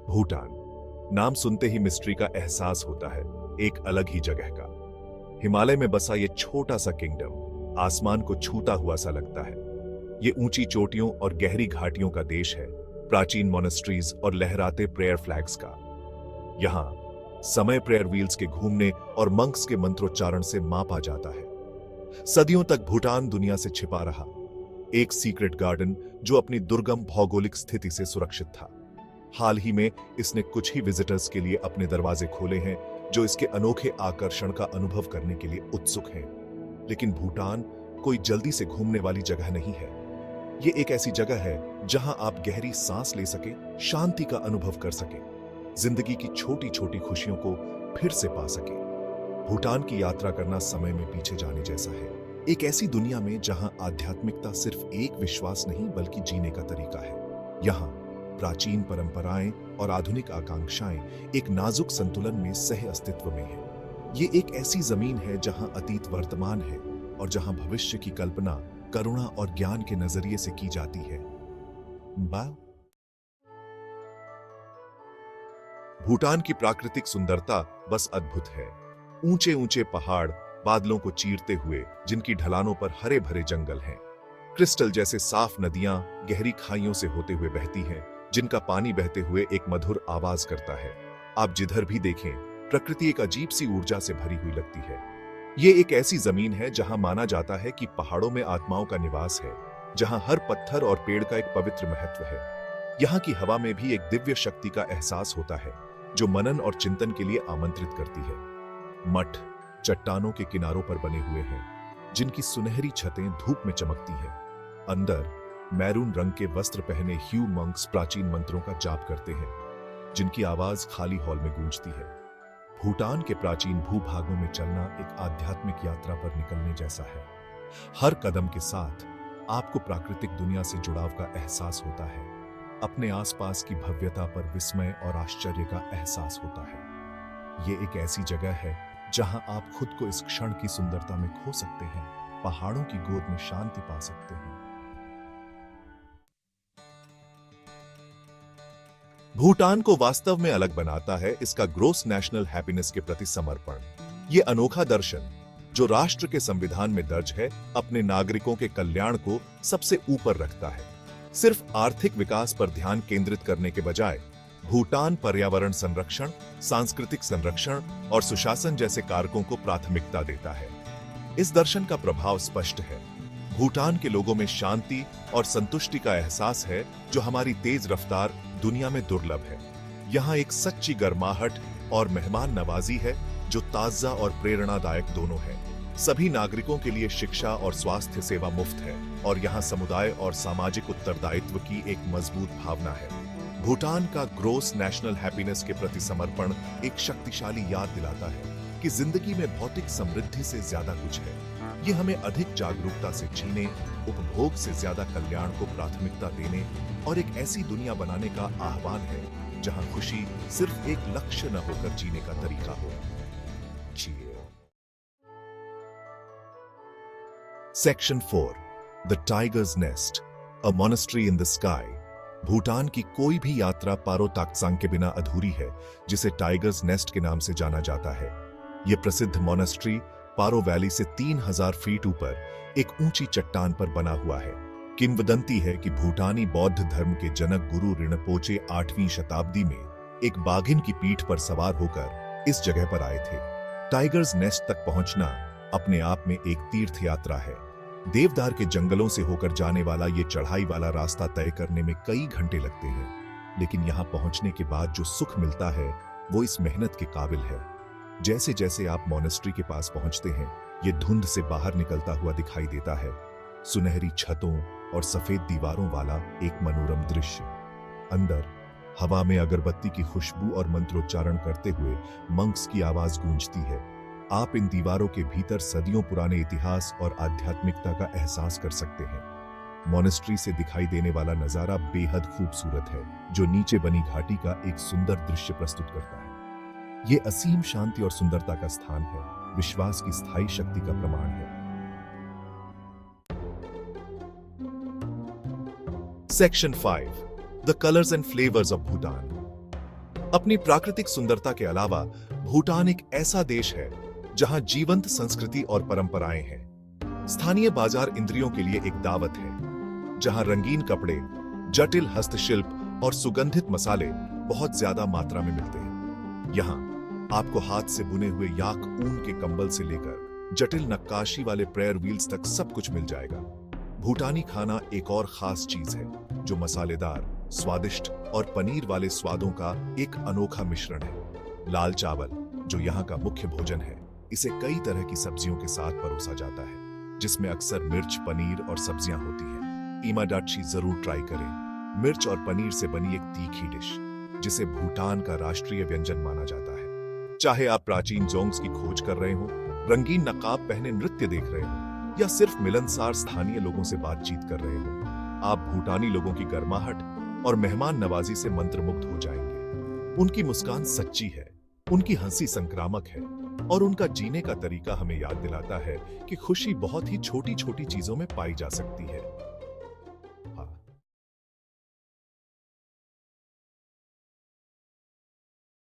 भूटान नाम सुनते ही मिस्ट्री का एहसास होता है, एक अलग ही जगह का। हिमालय में बसा ये छोटा सा किंगडम आसमान को छूता हुआ सा लगता है। ये ऊंची चोटियों और गहरी घाटियों का देश है, प्राचीन मोनेस्ट्रीज और लहराते प्रेयर फ्लैग्स का। यहां समय प्रेयर व्हील्स के घूमने और मंक्स के मंत्रोच्चारण से मापा जाता है। सदियों तक भूटान दुनिया से छिपा रहा, एक सीक्रेट गार्डन जो अपनी दुर्गम भौगोलिक स्थिति से सुरक्षित था। हाल ही में इसने कुछ ही विजिटर्स के लिए अपने दरवाजे खोले हैं जो इसके अनोखे आकर्षण का अनुभव करने के लिए उत्सुक हैं। लेकिन भूटान कोई जल्दी से घूमने वाली जगह नहीं है। ये एक ऐसी जगह है जहां आप गहरी सांस ले सके, शांति का अनुभव कर सके, जिंदगी की छोटी छोटी खुशियों को फिर से पा सके। भूटान की यात्रा करना समय में पीछे जाने जैसा है, एक ऐसी दुनिया में जहां आध्यात्मिकता सिर्फ एक विश्वास नहीं बल्कि जीने का तरीका है। यहाँ प्राचीन परंपराएं और आधुनिक आकांक्षाएं एक नाजुक संतुलन में सह अस्तित्व में है। ये एक ऐसी जमीन है जहां अतीत वर्तमान है और जहां भविष्य की कल्पना करुणा और ज्ञान के नजरिए से की जाती है। भूटान की प्राकृतिक सुंदरता बस अद्भुत है। ऊंचे ऊंचे पहाड़ बादलों को चीरते हुए, जिनकी ढलानों पर हरे भरे जंगल हैं। क्रिस्टल जैसे साफ नदियां गहरी खाइयों से होते हुए बहती हैं, जिनका पानी बहते हुए एक मधुर आवाज करता है। आप जिधर भी देखें, प्रकृति एक अजीब सी ऊर्जा से भरी हुई लगती है। ये एक ऐसी जमीन है जहां माना जाता है कि पहाड़ों में आत्माओं का निवास है, जहां हर पत्थर और पेड़ का एक पवित्र महत्व है। यहाँ की हवा में भी एक दिव्य शक्ति का एहसास होता है, जो मनन और चिंतन के लिए आमंत्रित करती है। मठ चट्टानों के किनारों पर बने हुए हैं, जिनकी सुनहरी छतें धूप में चमकती हैं। अंदर मैरून रंग के वस्त्र पहने ह्यू मंक्स प्राचीन मंत्रों का जाप करते हैं, जिनकी आवाज खाली हॉल में गूंजती है। भूटान के प्राचीन भूभागों में चलना एक आध्यात्मिक यात्रा पर निकलने जैसा है। हर कदम के साथ आपको प्राकृतिक दुनिया से जुड़ाव का एहसास होता है। अपने आसपास की भव्यता पर विस्मय और आश्चर्य का एहसास होता है। ये एक ऐसी जगह है जहां आप खुद को इस क्षण की सुंदरता में खो सकते हैं, पहाड़ों की गोद में शांति पा सकते हैं। भूटान को वास्तव में अलग बनाता है इसका ग्रोस नेशनल हैप्पीनेस के प्रति समर्पण। ये अनोखा दर्शन, जो राष्ट्र के संविधान में दर्ज है, अपने नागरिकों के कल्याण को सबसे ऊपर रखता है। सिर्फ आर्थिक विकास पर ध्यान केंद्रित करने के बजाय भूटान पर्यावरण संरक्षण, सांस्कृतिक संरक्षण और सुशासन जैसे कारकों को प्राथमिकता देता है। इस दर्शन का प्रभाव स्पष्ट है। भूटान के लोगों में शांति और संतुष्टि का एहसास है, जो हमारी तेज रफ्तार दुनिया में दुर्लभ है। यहाँ एक सच्ची गर्माहट और मेहमान नवाजी है, जो ताज़ा और प्रेरणादायक दोनों है। सभी नागरिकों के लिए शिक्षा और स्वास्थ्य सेवा मुफ्त है, और यहाँ समुदाय और सामाजिक उत्तरदायित्व की एक मजबूत भावना है। भूटान का ग्रोस नेशनल हैप्पीनेस के प्रति समर्पण एक शक्तिशाली याद दिलाता है कि जिंदगी में भौतिक समृद्धि से ज्यादा कुछ है। ये हमें अधिक जागरूकता से जीने, उपभोग से ज्यादा कल्याण को प्राथमिकता देने और एक ऐसी दुनिया बनाने का आह्वान है जहां खुशी सिर्फ एक लक्ष्य न होकर जीने का तरीका हो। Section 4 the tigers nest, a monastery in the sky. Bhutan की कोई भी यात्रा पारो ताक्सांग के बिना अधूरी है, जिसे टाइगर्स नेस्ट के नाम से जाना जाता है। यह प्रसिद्ध मॉनेस्ट्री पारो वैली से 3000 फीट ऊपर एक ऊंची चट्टान पर बना हुआ है। किंवदंती है कि भूटानी बौद्ध धर्म के जनक गुरु रिनपोचे 8वीं शताब्दी में एक बाघिन की पीठ पर सवार होकर इस जगह पर आए थे। टाइगर्स नेस्ट तक पहुंचना अपने आप में एक तीर्थ यात्रा है। देवदार के जंगलों से होकर जाने वाला ये चढ़ाई वाला रास्ता तय करने में कई घंटे लगते हैं, लेकिन यहाँ पहुंचने के बाद जो सुख मिलता है वो इस मेहनत के काबिल है। जैसे जैसे आप मॉनेस्ट्री के पास पहुंचते हैं, ये धुंध से बाहर निकलता हुआ दिखाई देता है। सुनहरी छतों और सफेद दीवारों वाला एक मनोरम दृश्य। अंदर हवा में अगरबत्ती की खुशबू और मंत्रोच्चारण करते हुए मंक्स की आवाज गूंजती है। आप इन दीवारों के भीतर सदियों पुराने इतिहास और आध्यात्मिकता का एहसास कर सकते हैं। मॉनेस्ट्री से दिखाई देने वाला नजारा बेहद खूबसूरत है, जो नीचे बनी घाटी का एक सुंदर दृश्य प्रस्तुत करता है। ये असीम शांति और सुंदरता का स्थान है, विश्वास की स्थायी शक्ति का प्रमाण है। Section 5 the colours and flavours of Bhutan. अपनी प्राकृतिक सुंदरता के अलावा भूटान एक ऐसा देश है जहां जीवंत संस्कृति और परंपराएं हैं। स्थानीय बाजार इंद्रियों के लिए एक दावत है, जहां रंगीन कपड़े, जटिल हस्तशिल्प और सुगंधित मसाले बहुत ज्यादा मात्रा में मिलते हैं। यहाँ आपको हाथ से बुने हुए याक ऊन के कंबल से लेकर जटिल नक्काशी वाले प्रेयर व्हील्स तक सब कुछ मिल जाएगा। भूटानी खाना एक और खास चीज है जो मसालेदार, स्वादिष्ट और पनीर वाले स्वादों का एक अनोखा मिश्रण है। लाल चावल, जो यहाँ का मुख्य भोजन है, इसे कई तरह की सब्जियों के साथ परोसा जाता है, जिसमें अक्सर मिर्च, पनीर और सब्जियां होती हैं। इमाडाची जरूर ट्राई करें। मिर्च और पनीर से बनी एक तीखी डिश जिसे भूटान का राष्ट्रीय व्यंजन माना जाता है। चाहे आप प्राचीन जोंग्स की खोज कर रहे हो, रंगीन नकाब पहने नृत्य देख रहे हो, या सिर्फ मिलनसार स्थानीय लोगों से बातचीत कर रहे हो, आप भूटानी लोगों की गर्माहट और मेहमान नवाजी से मंत्रमुग्ध हो जाएंगे। उनकी मुस्कान सच्ची है, उनकी हंसी संक्रामक है और उनका जीने का तरीका हमें याद दिलाता है कि खुशी बहुत ही छोटी छोटी चीजों में पाई जा सकती है।